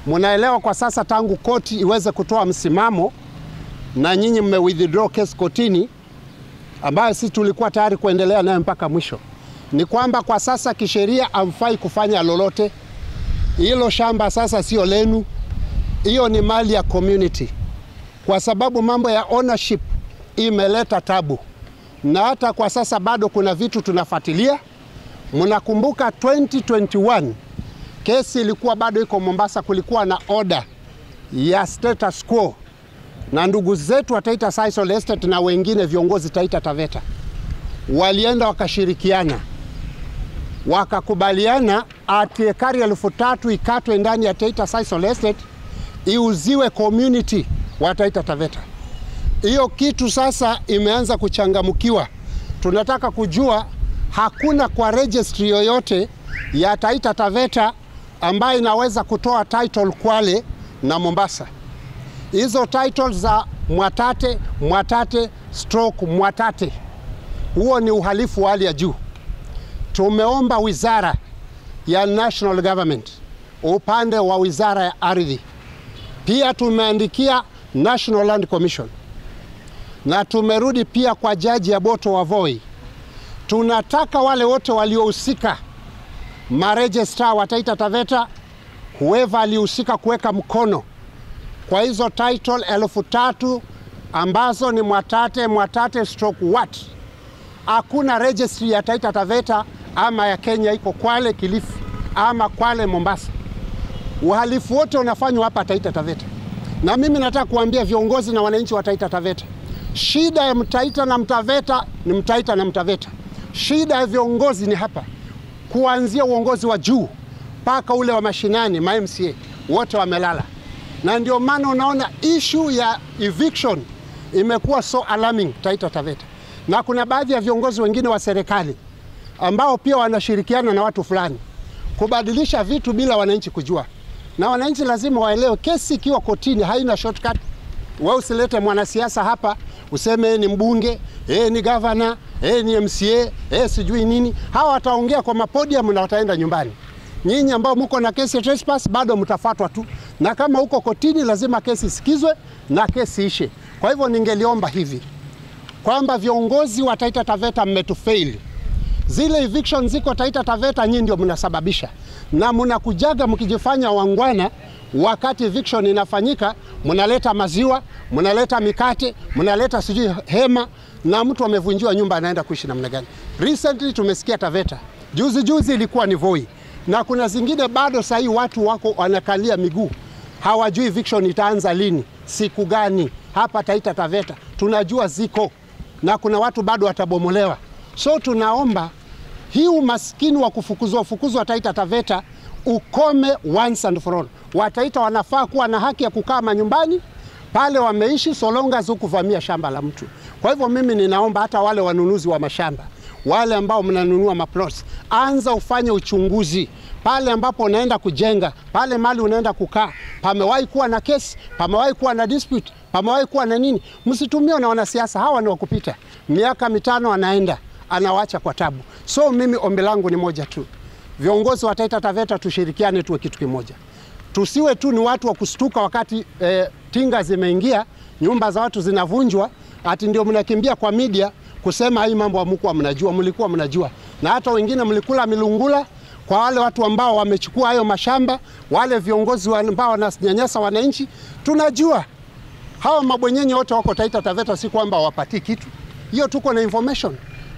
Munaelewa kwa sasa tangu koti iweze kutoa msimamo na nyinyi withdraw case kotini ambayo sisi tulikuwa tayari kuendelea nayo mpaka mwisho, ni kwamba kwa sasa kisheria hamfai kufanya lolote. Hilo shamba sasa sio lenu, hiyo ni mali ya community, kwa sababu mambo ya ownership imeleta tabu. Na hata kwa sasa bado kuna vitu tunafuatilia. Mnakumbuka 2021 kesi ilikuwa bado iko Mombasa, kulikuwa na order ya status quo, na ndugu zetu wa Taita Sisal Estate na wengine viongozi Taita Taveta walienda wakashirikiana, wakakubaliana ati ekari 3,000 ikatwe ndani ya Taita Sisal Estate iuziwe community wa Taita Taveta. Hiyo kitu sasa imeanza kuchangamkiwa. Tunataka kujua hakuna kwa registry yoyote ya Taita Taveta ambayo inaweza kutoa title Kwale na Mombasa. Hizo titles za Mwatate stroke Mwatate, huo ni uhalifu wa hali ya juu. Tumeomba wizara ya National Government, upande wa wizara ya ardhi, pia tumeandikia National Land Commission, na tumerudi pia kwa jaji ya Boto wa Voi. Tunataka wale wote waliohusika, maregistrar wa Taita Taveta, whoever alihusika kuweka mkono kwa hizo title 3,000 ambazo ni Mwatate stroke what. Hakuna registry ya Taita Taveta ama ya Kenya iko Kwale Kilifi ama Kwale Mombasa. Uhalifu wote unafanywa hapa Taita Taveta. Na mimi nataka kuambia viongozi na wananchi wa Taita Taveta, shida ya Mtaita na Mtaveta ni Mtaita na Mtaveta. Shida ya viongozi ni hapa, kuanzia uongozi wa juu mpaka ule wa mashinani, MCA wote wamelala. Na ndio maana unaona issue ya eviction imekuwa so alarming Taita Taveta. Na kuna baadhi ya viongozi wengine wa serikali ambao pia wanashirikiana na watu fulani kubadilisha vitu bila wananchi kujua. Na wananchi lazima waelewe, kesi ikiwa kotini haina shortcut. Wewe usilete mwanasiasa hapa useme ni mbunge, ni governor, ni MCA, sijui nini. Hawa wataongea kwa mapodium na wataenda nyumbani. Nyinyi ambao mko na kesi ya trespass bado mtafuatwa tu. Na kama uko kotini lazima kesi isikizwe na kesi ishe. Kwa hivyo ningeliomba hivi kwamba viongozi wa Taita Taveta mmetufail. Zile eviction ziko Taita Taveta nyinyi ndio mnasababisha. Na mnakujaga mkijifanya wangwana, wakati eviction inafanyika mnaleta maziwa, mnaleta mikate, mnaleta sijui hema, na mtu amevunjiwa nyumba anaenda kuishi namna gani? Recently tumesikia Taveta. Juzi ilikuwa ni Voi. Na kuna zingine bado sahi watu wako wanakalia miguu. Hawajui eviction itaanza lini, siku gani. Hapa Taita Taveta tunajua ziko, na kuna watu bado watabomolewa. So tunaomba hii umaskini wa kufukuzwa Taita Taveta ukome once and for all. Wataita wanafaa kuwa na haki ya kukaa manyumbani pale wameishi, so long as hukuvamia shamba la mtu. Kwa hivyo mimi ninaomba hata wale wanunuzi wa mashamba, wale ambao mnanunua maplots, anza ufanye uchunguzi pale ambapo unaenda kujenga, pale mali unaenda kukaa, pamewahi kuwa na kesi, pamewahi kuwa na dispute, pamewahi kuwa na nini. Msitumie na wanasiasa, hawa ni wakupita. Miaka 5 anaenda, anawacha kwa tabu. So mimi ombi langu ni moja tu. Viongozi wa Taita Taveta tushirikiane, tuwe kitu kimoja. Tusiwe tu ni watu wa kustuka wakati tinga zimeingia, nyumba za watu zinavunjwa, ati ndio mnakimbia kwa media kusema hii mambo hamkuwa mnajua. Mlikuwa mnajua. Na hata wengine mlikula milungula kwa wale watu ambao wamechukua hayo mashamba, wale viongozi ambao wananyanyasa wananchi. Tunajua hawa mabwenyenye wote wako Taita Taveta, si kwamba wapati kitu. Hiyo tuko na information.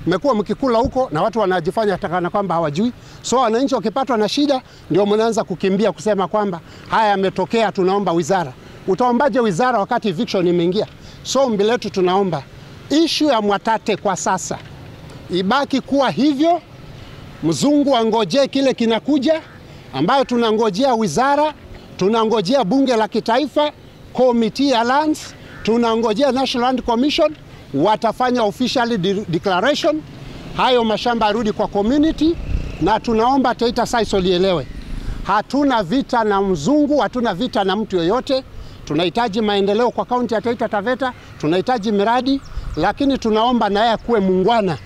Mmekuwa mkikula huko na watu wanajifanya takana kwamba hawajui. So wananchi wakipatwa na shida ndio mnaanza kukimbia kusema kwamba haya yametokea, tunaomba wizara. Utaombaje wizara wakati eviction imeingia? So ombi letu tunaomba issue ya Mwatate kwa sasa ibaki kuwa hivyo. Mzungu angoje kile kinakuja, ambayo tunangojea wizara, tunangojea bunge la kitaifa, committee ya lands, tunangojea National Land Commission, watafanya officially declaration, hayo mashamba arudi kwa community. Na tunaomba Taita Sisal ielewe, hatuna vita na mzungu, hatuna vita na mtu yoyote. Tunahitaji maendeleo kwa kaunti ya Taita Taveta, tunahitaji miradi, lakini tunaomba na yeye kuwe muungwana,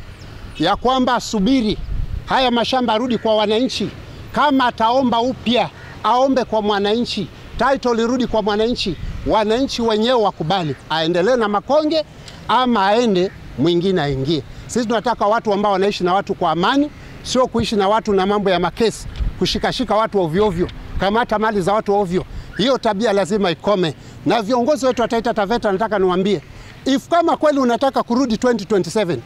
ya kwamba asubiri haya mashamba arudi kwa wananchi. Kama ataomba upya, aombe kwa mwananchi. title irudi kwa mwananchi, wananchi wenyewe wakubali aendelee na Makonge ama aende mwingine aingie. Sisi tunataka watu ambao wanaishi na watu kwa amani, sio kuishi na watu na mambo ya makesi, kushikashika watu ovyo ovyo, kamata mali za watu ovyo. Hiyo tabia lazima ikome. Na viongozi wetu wa Taita Taveta, nataka niwaambie, if kama kweli unataka kurudi 2027,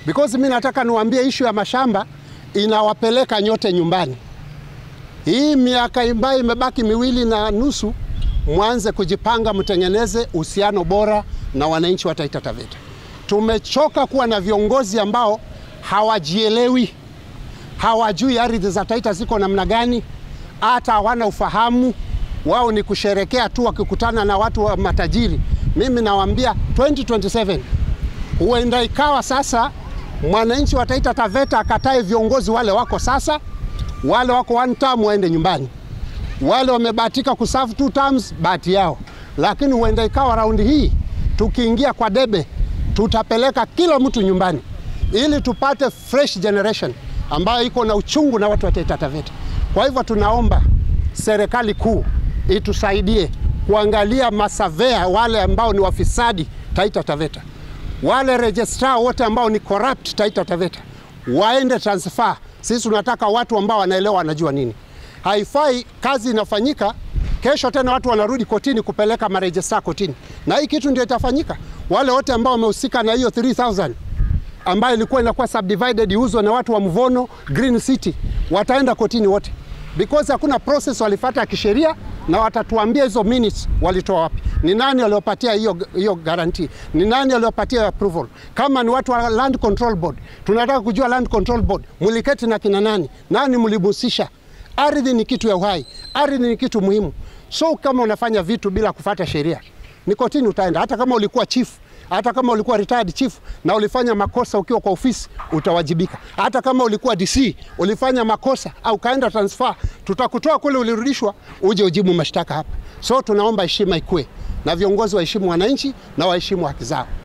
because mimi nataka niwaambie issue ya mashamba inawapeleka nyote nyumbani. Hii miaka ambayo imebaki 2.5 mwanze kujipanga, mtengeneze uhusiano bora na wananchi wa Taita Taveta. Tumechoka kuwa na viongozi ambao hawajielewi, hawajui ardhi za Taita ziko namna gani, hata hawana ufahamu. Wao ni kusherekea tu wakikutana na watu wa matajiri. Mimi nawaambia 2027 huenda ikawa sasa mwananchi wa Taita Taveta akatae viongozi wale wako sasa, wale wako 1 term waende nyumbani, wale wamebahatika kuserve 2 terms bahati yao. Lakini huenda ikawa raundi hii tukiingia kwa debe tutapeleka kila mtu nyumbani, ili tupate fresh generation ambayo iko na uchungu na watu wa Taita Taveta. Kwa hivyo tunaomba serikali kuu itusaidie kuangalia masavea wale ambao ni wafisadi Taita Taveta, wale registrar wote ambao ni corrupt Taita Taveta waende transfer. Sisi tunataka watu ambao wanaelewa, wanajua nini. Haifai kazi inafanyika, kesho tena watu wanarudi kotini kupeleka maregistrar kotini, na hii kitu ndio itafanyika. Wale wote ambao wamehusika na hiyo 3000 ambayo ilikuwa inakuwa subdivided iuzwe na watu wa Mvono Green City wataenda kotini wote, because hakuna process walifuata ya kisheria, na watatuambia hizo minutes walitoa wapi, ni nani waliopatia hiyo guarantee, ni nani waliopatia approval. Kama ni watu wa Land Control Board, tunataka kujua Land Control Board muliketi na kina nani mlibusisha. Ardhi ni kitu ya uhai, ardhi ni kitu muhimu. So kama unafanya vitu bila kufuata sheria, ni kotini utaenda. Hata kama ulikuwa chief, hata kama ulikuwa retired chief na ulifanya makosa ukiwa kwa ofisi, utawajibika. Hata kama ulikuwa DC, ulifanya makosa au kaenda transfer, tutakutoa kule ulirudishwa, uje ujibu mashtaka hapa. So tunaomba heshima ikue, na viongozi waheshimu wananchi na waheshimu haki zao.